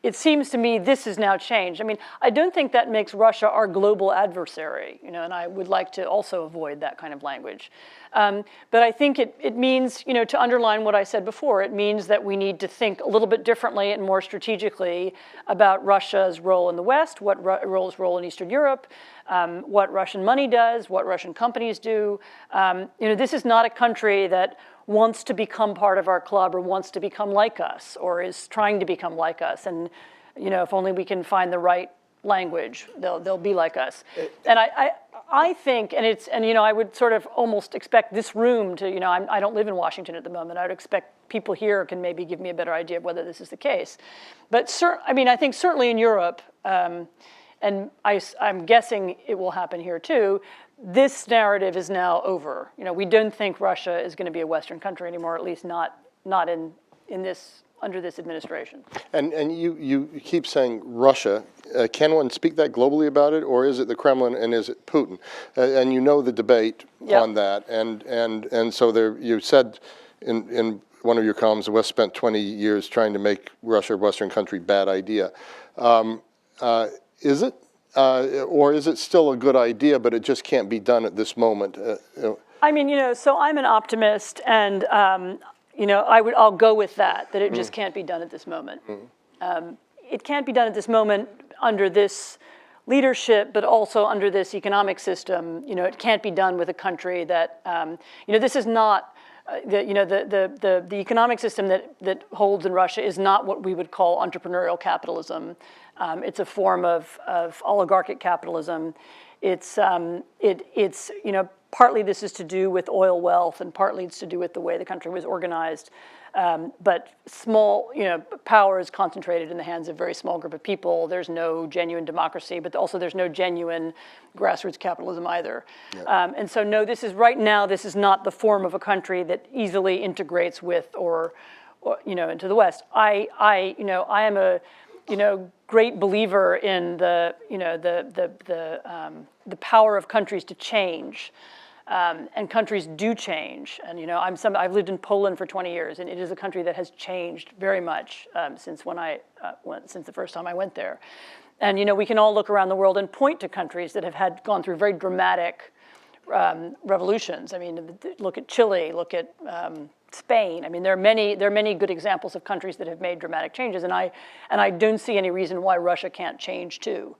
It seems to me this has now changed. I mean, I don't think that makes Russia our global adversary, and I would like to also avoid that kind of language. But I think it means, to underline what I said before, it means that we need to think a little bit differently and more strategically about Russia's role in the West, what Russia's role in Eastern Europe, what Russian money does, what Russian companies do. This is not a country that wants to become part of our club or wants to become like us or is trying to become like us. And, if only we can find the right language, they'll be like us. And I think, and I would sort of almost expect this room to, I don't live in Washington at the moment. I would expect people here can maybe give me a better idea of whether this is the case. But I think certainly in Europe, and I'm guessing it will happen here too, this narrative is now over. We don't think Russia is going to be a Western country anymore, at least not under this administration. And you keep saying Russia. Can one speak that globally about it, or is it the Kremlin and is it Putin? And the debate on that. And so you said in one of your columns, the West spent 20 years trying to make Russia a Western country. Bad idea. Is it? Or is it still a good idea, but it just can't be done at this moment? I mean, so I'm an optimist, and I'll go with that it just can't be done at this moment. It can't be done at this moment under this leadership, but also under this economic system. It can't be done with a country that, this is not. The economic system that holds in Russia is not what we would call entrepreneurial capitalism. It's a form of oligarchic capitalism. It's partly this is to do with oil wealth, and partly it's to do with the way the country was organized. But small, power is concentrated in the hands of a very small group of people. There's no genuine democracy, but also there's no genuine grassroots capitalism either. Yeah. And so no, this is not the form of a country that easily integrates with or into the West. I am a great believer in the power of countries to change. And countries do change, and I've lived in Poland for 20 years, and it is a country that has changed very much since the first time I went there. And we can all look around the world and point to countries that have gone through very dramatic revolutions. I mean, look at Chile, look at Spain. I mean, there are many good examples of countries that have made dramatic changes, and I don't see any reason why Russia can't change too.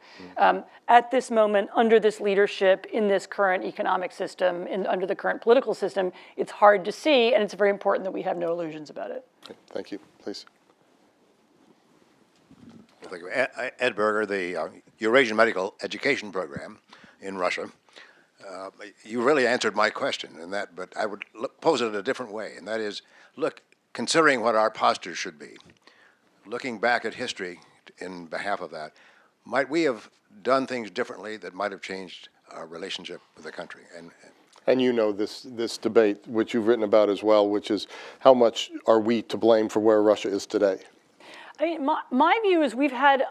At this moment, under this leadership, in this current economic system, under the current political system, it's hard to see, and it's very important that we have no illusions about it. Okay, thank you. Please. Thank you. Ed Berger, the Eurasian Medical Education Program in Russia. You really answered my question in that, but I would pose it a different way, and that is, look, considering what our posture should be, looking back at history in behalf of that, might we have done things differently that might have changed our relationship with the country? And this debate, which you've written about as well, which is how much are we to blame for where Russia is today? I mean, my view is we've had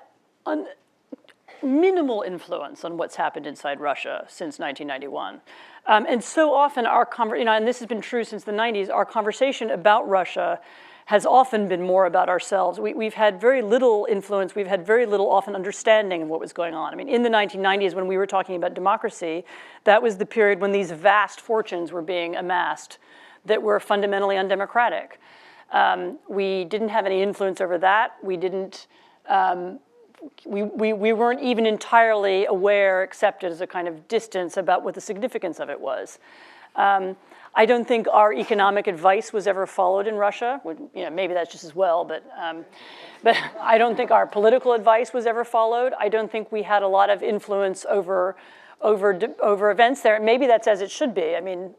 minimal influence on what's happened inside Russia since 1991. And so often and this has been true since the 90s, our conversation about Russia has often been more about ourselves. We've had very little influence, we've had very little often understanding of what was going on. I mean, in the 1990s when we were talking about democracy, that was the period when these vast fortunes were being amassed that were fundamentally undemocratic. We didn't have any influence over that. We didn't. We weren't even entirely aware, accepted as a kind of distance about what the significance of it was. I don't think our economic advice was ever followed in Russia. Maybe that's just as well, but I don't think our political advice was ever followed. I don't think we had a lot of influence over events there. Maybe that's as it should be. I mean,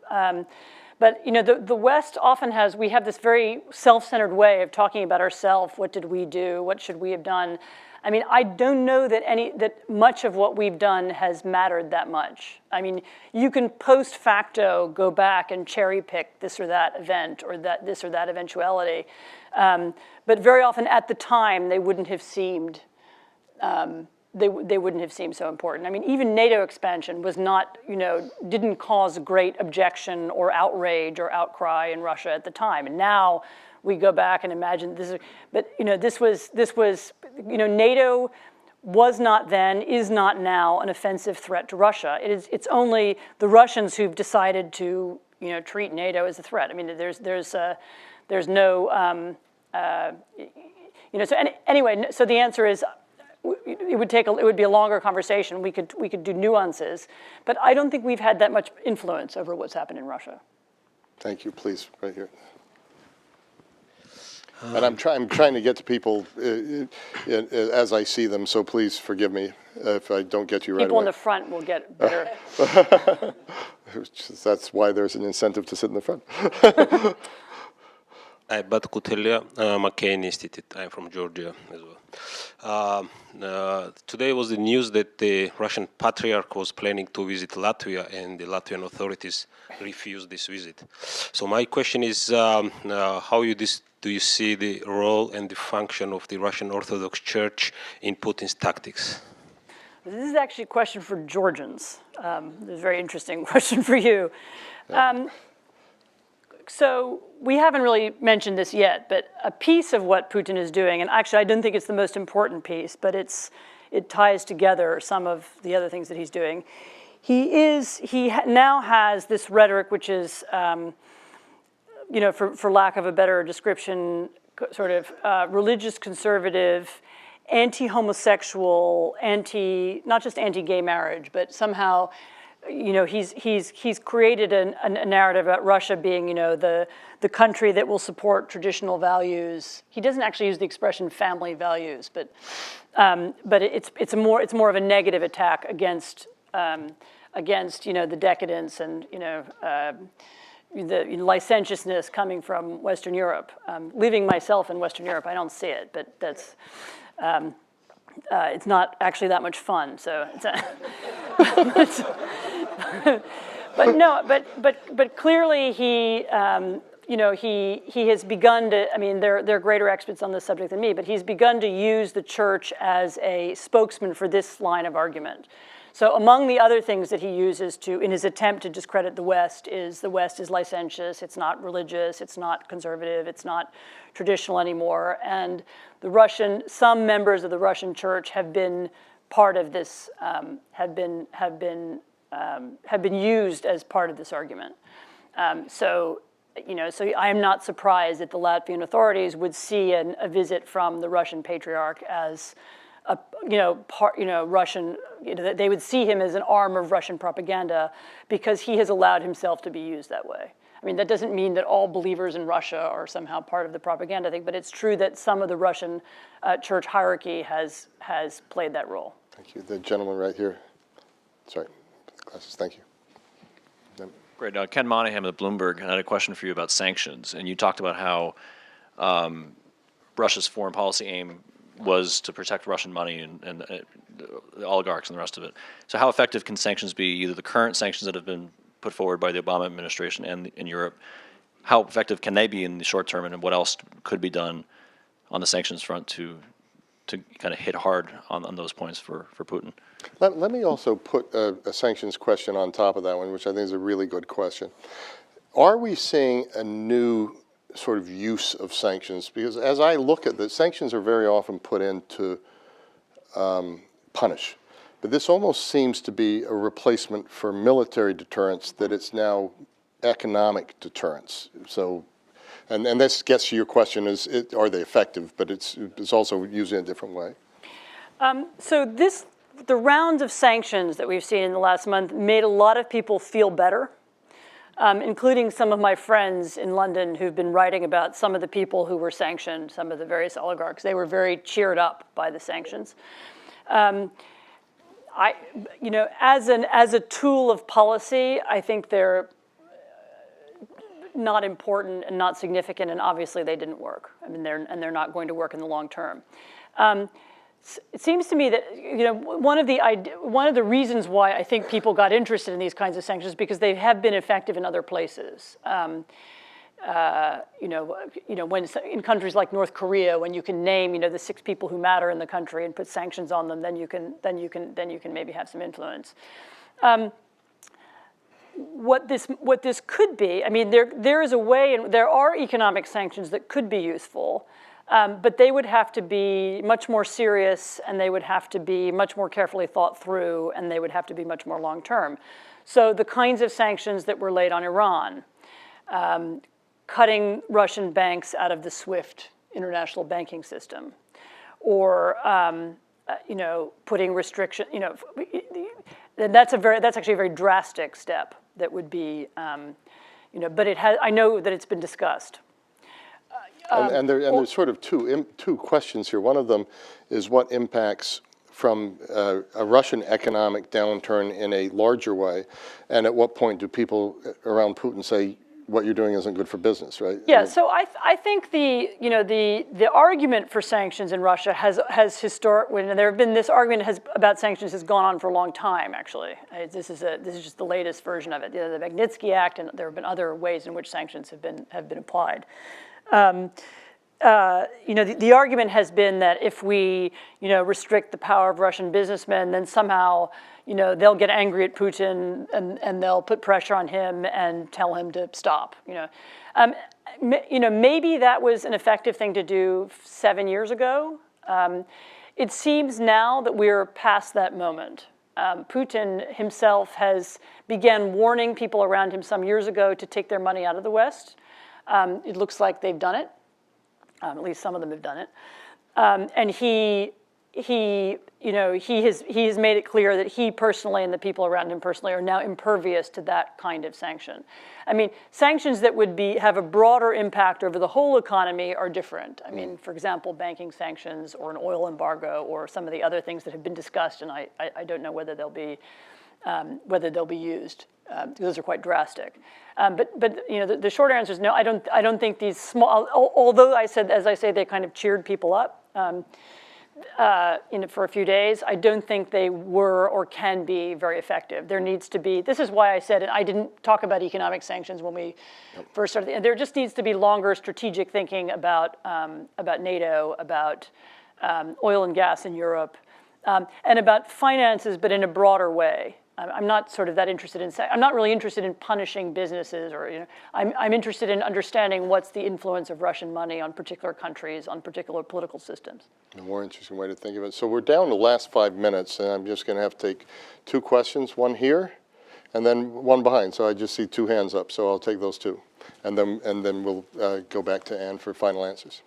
but the West often we have this very self-centered way of talking about ourselves. What did we do? What should we have done? I mean, I don't know that much of what we've done has mattered that much. I mean, you can post facto go back and cherry pick this or that event or this or that eventuality, but very often at the time they wouldn't have seemed they wouldn't have seemed so important. I mean, even NATO expansion was not, didn't cause great objection or outrage or outcry in Russia at the time, and now we go back and imagine this, but this was NATO was not then, is not now an offensive threat to Russia. It's only the Russians who've decided to treat NATO as a threat. I mean, there's no anyway. So the answer is it would be a longer conversation. We could do nuances, but I don't think we've had that much influence over what's happened in Russia. Thank you. Please, right here. And I'm trying to get to people as I see them, so please forgive me if I don't get you right away. People in the front will get better. That's why there's an incentive to sit in the front. Bat Kutelia, McCain Institute. I'm from Georgia as well. Today was the news that the Russian Patriarch was planning to visit Latvia, and the Latvian authorities refused this visit. So my question is, how do you see the role and the function of the Russian Orthodox Church in Putin's tactics? This is actually a question for Georgians. It's a very interesting question for you. So we haven't really mentioned this yet, but a piece of what Putin is doing, and actually I don't think it's the most important piece, but it ties together some of the other things that he's doing. He now has this rhetoric, which is, for lack of a better description, sort of religious conservative, anti-homosexual, not just anti-gay marriage, but somehow, he's created a narrative about Russia being, the country that will support traditional values. He doesn't actually use the expression family values, but it's more of a negative attack against the decadence and the licentiousness coming from Western Europe. Living myself in Western Europe, I don't see it, but that's. It's not actually that much fun, so. But clearly he has begun to. I mean, they're greater experts on this subject than me, but he's begun to use the church as a spokesman for this line of argument. So among the other things that he uses in his attempt to discredit the West is licentious, it's not religious, it's not conservative, it's not traditional anymore. And some members of the Russian church have been part of this, have been used as part of this argument. So I am not surprised that the Latvian authorities would see a visit from the Russian patriarch as Russian, they would see him as an arm of Russian propaganda because he has allowed himself to be used that way. I mean, that doesn't mean that all believers in Russia are somehow part of the propaganda thing, but it's true that some of the Russian church hierarchy has played that role. Thank you. The gentleman right here. Sorry, glasses. Thank you. Great. Ken Monahan of Bloomberg. I had a question for you about sanctions, and you talked about how Russia's foreign policy aim was to protect Russian money and the oligarchs and the rest of it. So how effective can sanctions be, either the current sanctions that have been put forward by the Obama administration and in Europe, how effective can they be in the short term, and what else could be done on the sanctions front to kind of hit hard on those points for Putin? Let me also put a sanctions question on top of that one, which I think is a really good question. Are we seeing a new sort of use of sanctions? Because as I look at the sanctions are very often put in to punish. But this almost seems to be a replacement for military deterrence, that it's now economic deterrents. So, and this gets to your question: are they effective? But it's also used in a different way. So the rounds of sanctions that we've seen in the last month made a lot of people feel better, including some of my friends in London who've been writing about some of the people who were sanctioned, some of the various oligarchs. They were very cheered up by the sanctions. As a tool of policy, I think they're not important and not significant, and obviously they didn't work. I mean, they're not going to work in the long term. It seems to me that one of the reasons why I think people got interested in these kinds of sanctions is because they have been effective in other places. When in countries like North Korea, when you can name the 6 people who matter in the country and put sanctions on them, then you can maybe have some influence. What this could be, I mean, there is a way, and there are economic sanctions that could be useful. But they would have to be much more serious, and they would have to be much more carefully thought through, and they would have to be much more long-term. So the kinds of sanctions that were laid on Iran, cutting Russian banks out of the SWIFT international banking system, or putting restriction, that's actually a very drastic step that would be, but I know that it's been discussed. And there's sort of two questions here. One of them is what impacts from a Russian economic downturn in a larger way, and at what point do people around Putin say what you're doing isn't good for business, right? Yeah. So I think the argument for sanctions in Russia has historically, and there have been this argument about sanctions has gone on for a long time. Actually, this is just the latest version of it. The Magnitsky Act, and there have been other ways in which sanctions have been applied. The argument has been that if we, restrict the power of Russian businessmen, then somehow, they'll get angry at Putin and they'll put pressure on him and tell him to stop. Maybe that was an effective thing to do 7 years ago. It seems now that we're past that moment. Putin himself began warning people around him some years ago to take their money out of the West. It looks like they've done it. At least some of them have done it. And he has made it clear that he personally and the people around him personally are now impervious to that kind of sanction. I mean, sanctions that would have a broader impact over the whole economy are different. I mean, for example, banking sanctions or an oil embargo or some of the other things that have been discussed, and I don't know whether they'll be used. Those are quite drastic. But the short answer is no. I don't think these small. Although as I say, they kind of cheered people up for a few days. I don't think they were or can be very effective. There needs to be. This is why I said, and I didn't talk about economic sanctions when we first started. And there just needs to be longer strategic thinking about NATO, about oil and gas in Europe, and about finances, but in a broader way. I'm not sort of that interested in. I'm not really interested in punishing businesses, or I'm interested in understanding what's the influence of Russian money on particular countries, on particular political systems. A more interesting way to think of it. So we're down to the last 5 minutes, and I'm just going to have to take 2 questions, one here, and then one behind. So I just see 2 hands up, so I'll take those 2, and then we'll go back to Anne for final answers.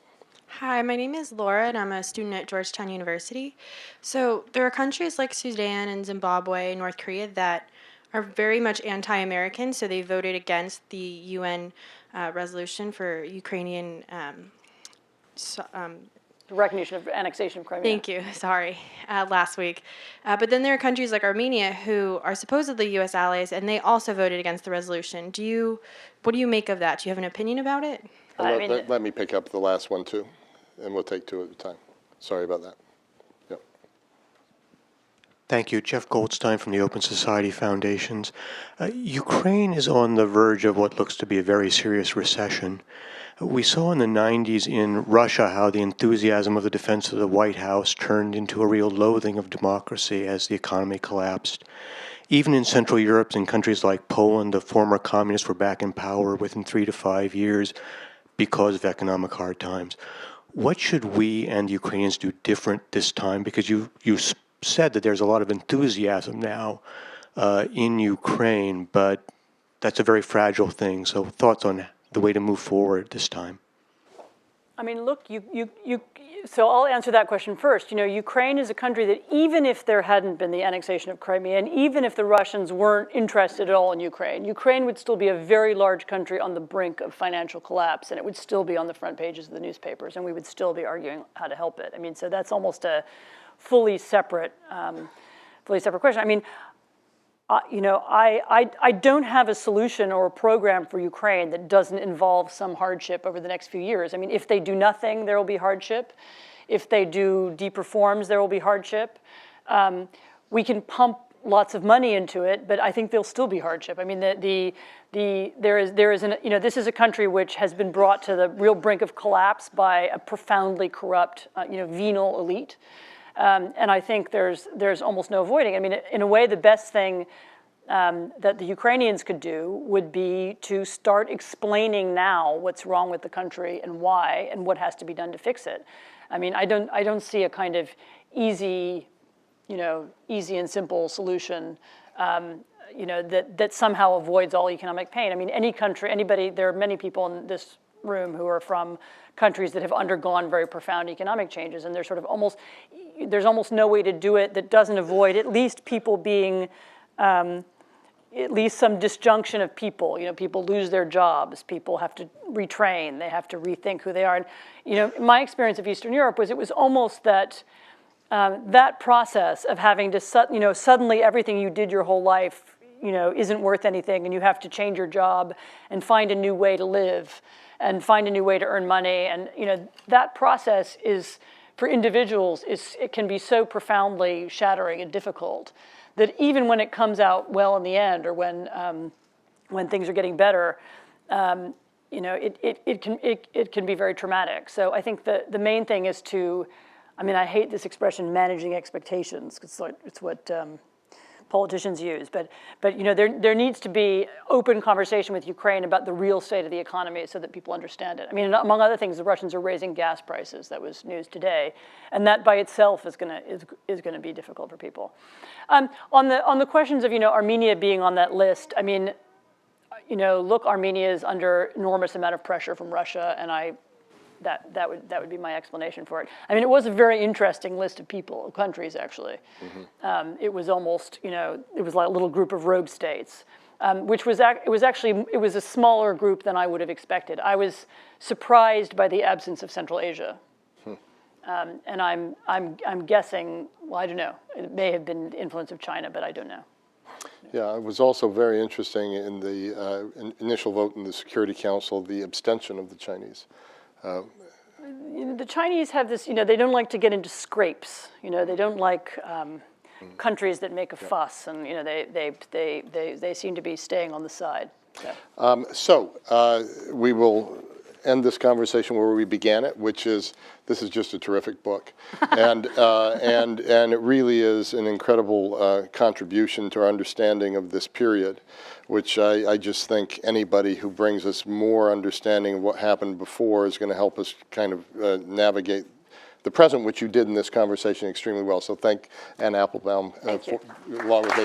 Hi, my name is Laura, and I'm a student at Georgetown University. So there are countries like Sudan and Zimbabwe and North Korea that are very much anti-American, so they voted against the UN resolution for Ukrainian The recognition of annexation of Crimea. Thank you. Sorry, last week. But then there are countries like Armenia who are supposedly U.S. allies, and they also voted against the resolution. What do you make of that? Do you have an opinion about it? Let me pick up the last one, too, and we'll take 2 at a time. Sorry about that. Yep. Thank you. Jeff Goldstein from the Open Society Foundations. Ukraine is on the verge of what looks to be a very serious recession. We saw in the 90s in Russia how the enthusiasm of the defense of the White House turned into a real loathing of democracy as the economy collapsed. Even in Central Europe, in countries like Poland, the former communists were back in power within 3 to 5 years because of economic hard times. What should we and Ukrainians do different this time? Because you said that there's a lot of enthusiasm now in Ukraine, but that's a very fragile thing. So thoughts on the way to move forward this time? I mean, look, so I'll answer that question first. You know, Ukraine is a country that even if there hadn't been the annexation of Crimea, and even if the Russians weren't interested at all in Ukraine, Ukraine would still be a very large country on the brink of financial collapse, and it would still be on the front pages of the newspapers, and we would still be arguing how to help it. I mean, so that's almost a fully separate question. I mean, you know, I don't have a solution or a program for Ukraine that doesn't involve some hardship over the next few years. I mean, if they do nothing, there will be hardship. If they do deep reforms, there will be hardship. We can pump lots of money into it, but I think there'll still be hardship. I mean, there is an, you know, this is a country which has been brought to the real brink of collapse by a profoundly corrupt, you know, venal elite. And I think there's almost no avoiding. I mean, in a way, the best thing that the Ukrainians could do would be to start explaining now what's wrong with the country and why and what has to be done to fix it. I mean, I don't see a kind of easy and simple solution, you know, that somehow avoids all economic pain. I mean, any country, anybody, there are many people in this room who are from countries that have undergone very profound economic changes, and there's almost no way to do it that doesn't avoid at least people being, at least some disjunction of people. You know, people lose their jobs, people have to retrain, they have to rethink who they are. And, you know, my experience of Eastern Europe was it was almost that that process of having to, you know, suddenly everything you did your whole life, you know, isn't worth anything, and you have to change your job and find a new way to live and find a new way to earn money. And, you know, that process is, for individuals, it can be so profoundly shattering and difficult that even when it comes out well in the end, or when things are getting better, you know, it can be very traumatic. So I think the main thing is to, I mean, I hate this expression, managing expectations, because it's what politicians use, but you know, there needs to be open conversation with Ukraine about the real state of the economy so that people understand it. I mean, among other things, the Russians are raising gas prices. That was news today, and that by itself is gonna be difficult for people. On the questions of, you know, Armenia being on that list, I mean, you know, look, Armenia is under enormous amount of pressure from Russia, and that would be my explanation for it. I mean, it was a very interesting list of people, of countries, actually. Mm-hmm. It was almost, you know, it was like a little group of rogue states, which was it was a smaller group than I would have expected. I was surprised by the absence of Central Asia, and I'm guessing. Well, I don't know. It may have been the influence of China, but I don't know. Yeah, it was also very interesting in the initial vote in the Security Council, the abstention of the Chinese. You know, the Chinese have this, you know, they don't like to get into scrapes. You know, they don't like countries that make a fuss, and, you know, they seem to be staying on the side. So we will end this conversation where we began it, which is, this is just a terrific book, and it really is an incredible contribution to our understanding of this period, which I just think anybody who brings us more understanding of what happened before is going to help us kind of navigate the present, which you did in this conversation extremely well. So thank Anne Applebaum, Thank you. Along with me.